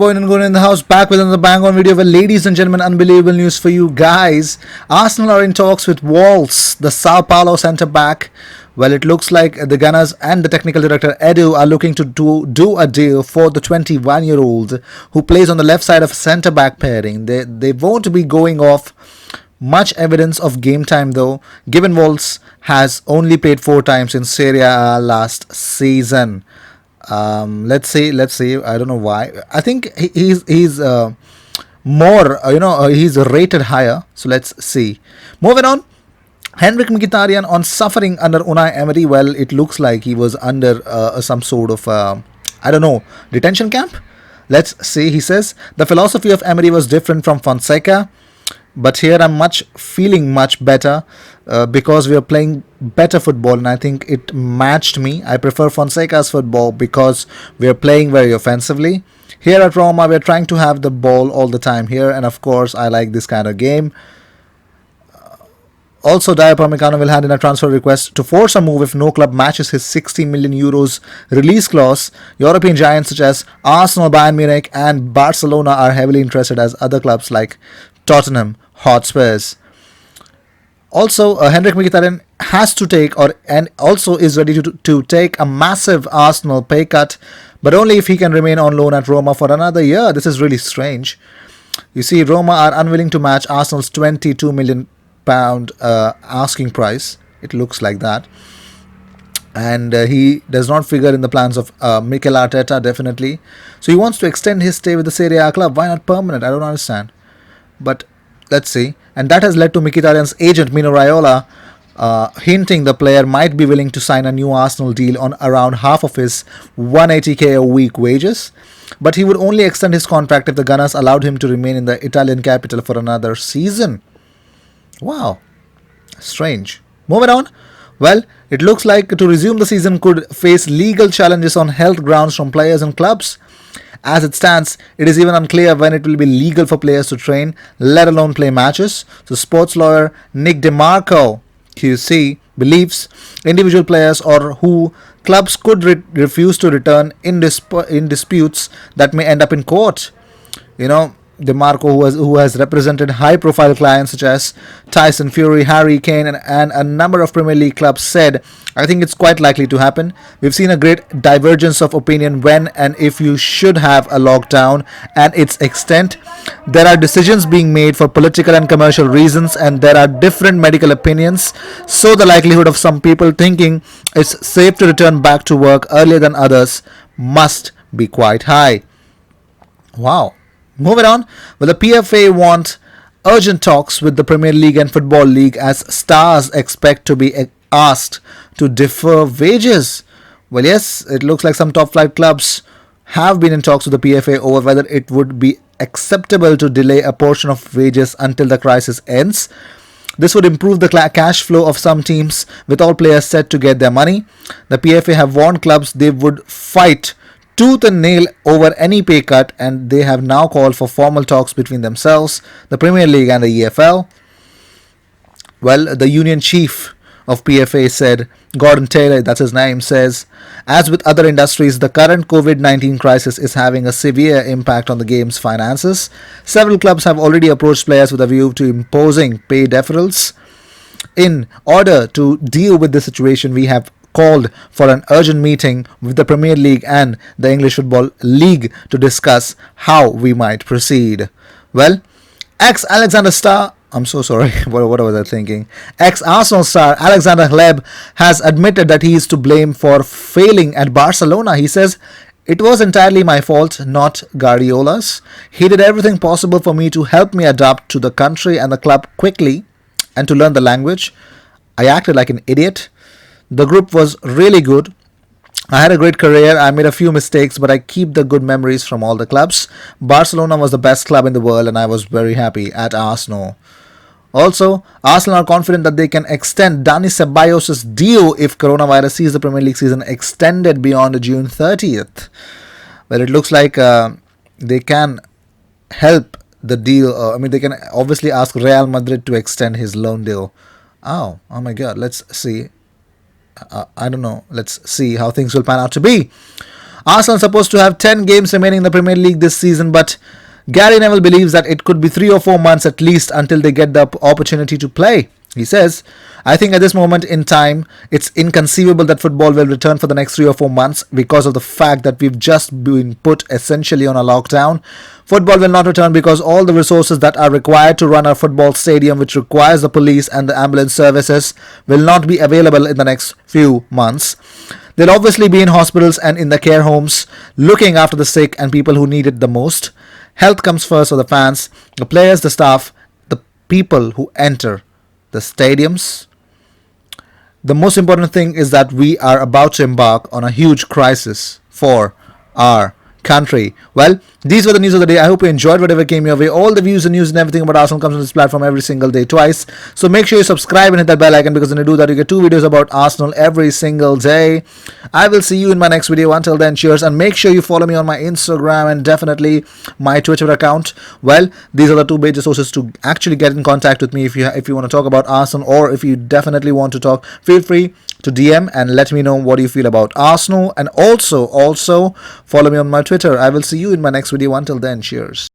Boy and Gun in the house, back with another bang on video. Well, ladies and gentlemen, unbelievable news for you guys. Arsenal are in talks with Walls, the Sao Paulo centre back. Well, it looks like the Gunners and the technical director Edu are looking to do a deal for the 21-year-old who plays on the left side of centre back pairing. They won't be going off much evidence of game time though, given Walls has only played 4 times in Serie A last season. Let's see. I don't know why. I think he's more. He's rated higher. So let's see. Moving on. Henrik Mkhitaryan on suffering under Unai Emery. Well, it looks like he was under some sort of detention camp. Let's see. He says the philosophy of Emery was different from Fonseca. But here I'm feeling much better because we are playing better football, and I think it matched me. I prefer Fonseca's football because we are playing very offensively. Here at Roma, we are trying to have the ball all the time here, and of course, I like this kind of game. Also, Dayot Upamecano will hand in a transfer request to force a move if no club matches his 60 million euros release clause. European giants such as Arsenal, Bayern Munich, and Barcelona are heavily interested, as other clubs like Tottenham Hotspurs. Also, Henrik Mkhitaryan has to take and also is ready to take a massive Arsenal pay cut, but only if he can remain on loan at Roma for another year. This is really strange. You see, Roma are unwilling to match Arsenal's 22 million pound asking price. It looks like that, and he does not figure in the plans of Mikel Arteta, definitely. So he wants to extend his stay with the Serie A club. Why not permanent? I don't understand. But let's see. And that has led to Mkhitaryan's agent Mino Raiola hinting the player might be willing to sign a new Arsenal deal on around half of his 180k a week wages. But he would only extend his contract if the Gunners allowed him to remain in the Italian capital for another season. Wow. Strange. Moving on. Well, it looks like to resume the season could face legal challenges on health grounds from players and clubs. As it stands, it is even unclear when it will be legal for players to train, let alone play matches. So sports lawyer Nick DeMarco, QC, believes individual players or who clubs could refuse to return in disputes that may end up in court. DeMarco, who has represented high-profile clients such as Tyson Fury, Harry Kane, and a number of Premier League clubs, said, "I think it's quite likely to happen. We've seen a great divergence of opinion when and if you should have a lockdown and its extent. There are decisions being made for political and commercial reasons, and there are different medical opinions. So the likelihood of some people thinking it's safe to return back to work earlier than others must be quite high." Wow. Moving on, well, the PFA want urgent talks with the Premier League and Football League as stars expect to be asked to defer wages. Well, yes, it looks like some top flight clubs have been in talks with the PFA over whether it would be acceptable to delay a portion of wages until the crisis ends. This would improve the cash flow of some teams, with all players set to get their money. The PFA have warned clubs they would fight tooth and nail over any pay cut, and they have now called for formal talks between themselves, the Premier League and the EFL. Well, the union chief of PFA said, Gordon Taylor, that's his name, says, as with other industries, the current COVID-19 crisis is having a severe impact on the game's finances. Several clubs have already approached players with a view to imposing pay deferrals. In order to deal with the situation, we have called for an urgent meeting with the Premier League and the English Football League to discuss how we might proceed. Well, ex-Alexander star, I'm so sorry, what was I thinking? Ex-Arsenal star Alexander Hleb has admitted that he is to blame for failing at Barcelona. He says, "It was entirely my fault, not Guardiola's. He did everything possible for me to help me adapt to the country and the club quickly and to learn the language. I acted like an idiot. The group was really good. I had a great career. I made a few mistakes, but I keep the good memories from all the clubs. Barcelona was the best club in the world, and I was very happy at Arsenal." Also, Arsenal are confident that they can extend Dani Ceballos' deal if coronavirus sees the Premier League season extended beyond June 30th. Well, it looks like they can help the deal. They can obviously ask Real Madrid to extend his loan deal. Oh my God. Let's see. I don't know. Let's see how things will pan out to be. Arsenal are supposed to have 10 games remaining in the Premier League this season, but Gary Neville believes that it could be 3 or 4 months at least until they get the opportunity to play. He says, I think at this moment in time, it's inconceivable that football will return for the next 3 or 4 months because of the fact that we've just been put essentially on a lockdown. Football will not return because all the resources that are required to run a football stadium, which requires the police and the ambulance services, will not be available in the next few months. They'll obviously be in hospitals and in the care homes looking after the sick and people who need it the most. Health comes first for the fans, the players, the staff, the people who enter the stadiums. The most important thing is that we are about to embark on a huge crisis for our country. Well, these were the news of the day. I hope you enjoyed whatever came your way. All the views and news and everything about Arsenal comes on this platform every single day, twice. So make sure you subscribe and hit that bell icon, because when you do that, you get 2 videos about Arsenal every single day. I will see you in my next video. Until then, cheers, and make sure you follow me on my Instagram and definitely my Twitter account. Well, these are the 2 major sources to actually get in contact with me if you want to talk about Arsenal, or if you definitely want to talk. Feel free to DM and let me know what you feel about Arsenal, and also follow me on my Twitter. I will see you in my next video. Until then, cheers.